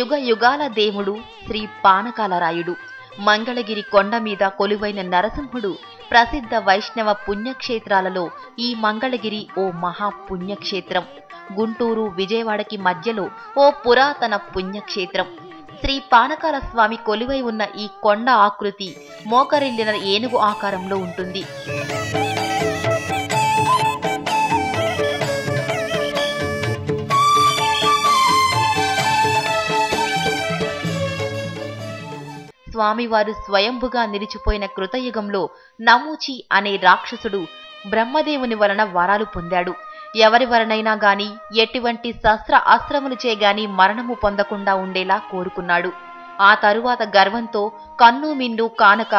యుగ యుగాల దేవుడు శ్రీ పానకాలరాయుడు మంగళగిరి కొండ మీద కొలువైన నరసింహుడు ప్రసిద్ధ వైష్ణవ పుణ్యక్షేత్రాలలో ఈ మంగళగిరి ఓ మహా పుణ్యక్షేత్రం. గుంటూరు విజయవాడకి మధ్యలో ఓ పురాతన పుణ్యక్షేత్రం. శ్రీ పానకాల స్వామి కొలువై ఉన్న ఈ కొండ ఆకృతి మోకరిల్లిన ఏనుగు ఆకారంలో ఉంటుంది. స్వామివారు స్వయంభుగా నిలిచిపోయిన కృతయుగంలో నమూచి అనే రాక్షసుడు బ్రహ్మదేవుని వలన వరాలు పొందాడు. ఎవరి వలనైనా గాని ఎటువంటి శస్త్ర అస్త్రములు చేగాని మరణము పొందకుండా ఉండేలా కోరుకున్నాడు. ఆ తరువాత గర్వంతో కన్ను మిన్ను కానక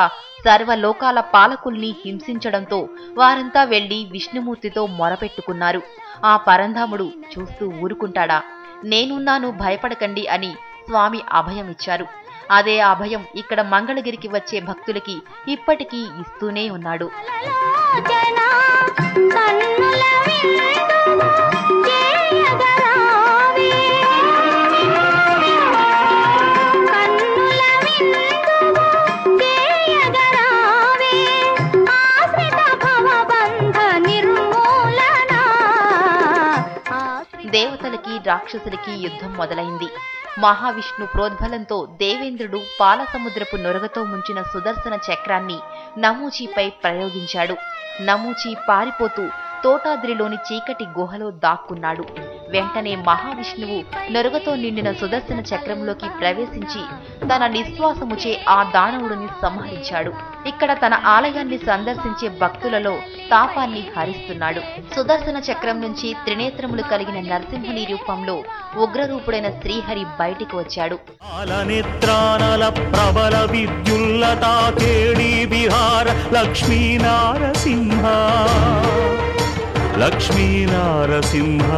సర్వలోకాల పాలకుల్ని హింసించడంతో వారంతా వెళ్లి విష్ణుమూర్తితో మొరపెట్టుకున్నారు. ఆ పరంధాముడు చూస్తూ ఊరుకుంటాడా? నేనున్నాను, భయపడకండి అని స్వామి అభయమిచ్చారు. అదే అభయం ఇక్కడ మంగళగిరికి వచ్చే భక్తులకి ఇప్పటికీ ఇస్తూనే ఉన్నాడు. దేవతలకి రాక్షసులకి యుద్ధం మొదలైంది. మహావిష్ణు ప్రోద్బలంతో దేవేంద్రుడు పాలసముద్రపు నొరగతో ముంచిన సుదర్శన చక్రాన్ని నమూచిపై ప్రయోగించాడు. నమూచి పారిపోతూ తోటాద్రిలోని చీకటి గుహలో దాక్కున్నాడు. వెంటనే మహావిష్ణువు నొరగతో నిండిన సుదర్శన చక్రంలోకి ప్రవేశించి తన నిశ్వాసముచే ఆ దానవుడిని సంహరించాడు. ఇక్కడ తన ఆలయాన్ని సందర్శించే భక్తులలో తాపాన్ని హరిస్తున్నాడు. సుదర్శన చక్రం నుంచి త్రినేత్రములు కలిగిన నరసింహుని రూపంలో ఉగ్రరూపుడైన శ్రీహరి బయటికి వచ్చాడు. లక్ష్మీ నారసింహ